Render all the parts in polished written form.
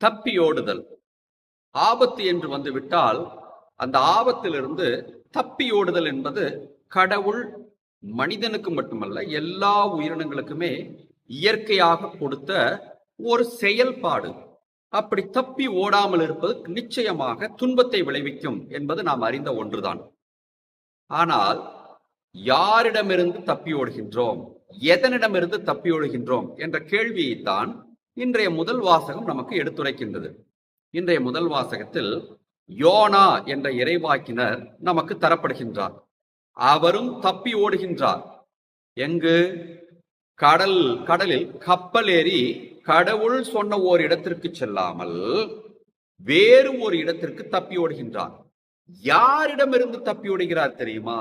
தப்பியோடுதல். ஆபத்து என்று வந்துவிட்டால் அந்த ஆபத்திலிருந்து தப்பியோடுதல் என்பது கடவுள் மனிதனுக்கு மட்டுமல்ல எல்லா உயிரினங்களுக்குமே இயற்கையாக கொடுத்த ஒரு செயல்பாடு. அப்படி தப்பி ஓடாமல் இருப்பது நிச்சயமாக துன்பத்தை விளைவிக்கும் என்பது நாம் அறிந்த ஒன்றுதான். ஆனால் யாரிடமிருந்து தப்பி ஓடுகின்றோம், எதனிடமிருந்து தப்பி ஓடுகின்றோம் என்ற கேள்வியைத்தான் இன்றைய முதல் வாசகம் நமக்கு எடுத்துரைக்கின்றது. இன்றைய முதல் வாசகத்தில் யோனா என்ற இறைவாக்கினர் நமக்கு தரப்படுகின்றார். அவரும் தப்பி ஓடுகின்றார். எங்கு? கடலில் கப்பல் ஏறி கடவுள் சொன்ன ஓர் இடத்திற்கு செல்லாமல் வேறு ஒரு இடத்திற்கு தப்பி ஓடுகின்றார். யாரிடமிருந்து தப்பி ஓடுகிறார் தெரியுமா?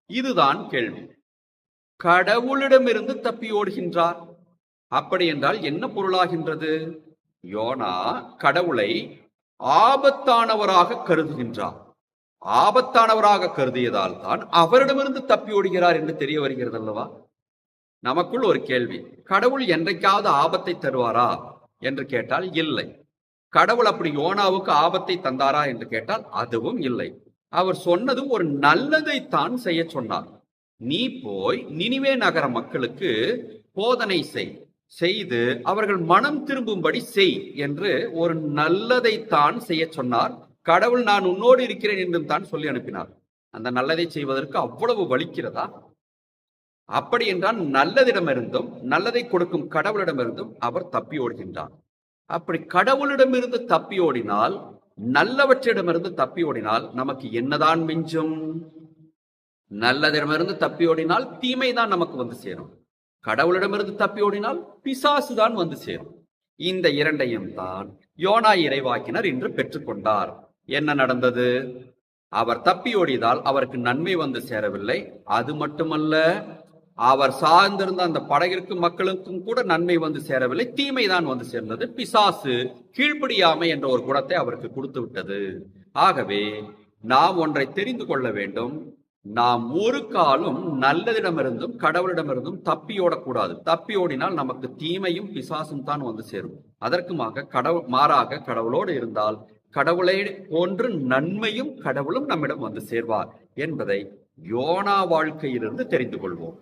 இதுதான் கேள்வி. கடவுளிடமிருந்து தப்பி ஓடுகின்றார். அப்படி என்றால் என்ன பொருளாகின்றது? யோனா கடவுளை ஆபத்தானவராக கருதுகின்றார். ஆபத்தானவராக கருதியதால் தான் அவரிடமிருந்து தப்பி ஓடுகிறார் என்று தெரிய வருகிறது அல்லவா? நமக்குள் ஒரு கேள்வி, கடவுள் என்றைக்காவது ஆபத்தை தருவாரா என்று கேட்டால் இல்லை. கடவுள் அப்படி யோனாவுக்கு ஆபத்தை தந்தாரா என்று கேட்டால் அதுவும் இல்லை. அவர் சொன்னது ஒரு நல்லதைத்தான் செய்ய சொன்னார். நீ போய் நினிவே நகர மக்களுக்கு போதனை செய்து அவர்கள் மனம் திரும்பும்படி செய் என்று ஒரு நல்லதைத்தான் செய்ய சொன்னார். கடவுள் நான் உன்னோடு இருக்கிறேன் என்றும் தான் சொல்லி அனுப்பினார். அந்த நல்லதை செய்வதற்கு அவ்வளவு வலிக்கிறதா? அப்படி என்றால் நல்லதிடமிருந்தும் நல்லதை கொடுக்கும் கடவுளிடமிருந்தும் அவர் தப்பி ஓடுகின்றார். அப்படி கடவுளிடமிருந்து தப்பி ஓடினால், நல்லவற்றிடமிருந்து தப்பி ஓடினால் நமக்கு என்னதான் மிஞ்சும்? நல்லதிடமிருந்து தப்பி ஓடினால் தீமைதான் நமக்கு வந்து சேரும். கடவுளிடமிருந்து தப்பி ஓடினால் பிசாசு தான் வந்து சேரும். இந்த இரண்டையும் தான் யோனா இறைவாக்கினர் இன்று பெற்றுக்கொண்டார். என்ன நடந்தது? அவர் தப்பி ஓடியதால் அவருக்கு நன்மை வந்து சேரவில்லை. அது மட்டுமல்ல, அவர் சார்ந்திருந்த அந்த படகிற்கும் மக்களுக்கும் கூட நன்மை வந்து சேரவில்லை, தீமைதான் வந்து சேர்ந்தது. பிசாசு கீழ்ப்படியாமை என்ற ஒரு குணத்தை அவருக்கு கொடுத்து விட்டது. ஆகவே நாம் ஒன்றை தெரிந்து கொள்ள வேண்டும். நாம் ஒரு காலம் நல்லதிடமிருந்தும் கடவுளிடமிருந்தும் தப்பியோடக்கூடாது. தப்பியோடினால் நமக்கு தீமையும் பிசாசும் தான் வந்து சேரும். அதற்கு மாறாக கடவுளோடு இருந்தால் கடவுளை போன்று நன்மையும் கடவுளும் நம்மிடம் வந்து சேர்வார் என்பதை யோனா வாழ்க்கையிலிருந்து தெரிந்து கொள்வோம்.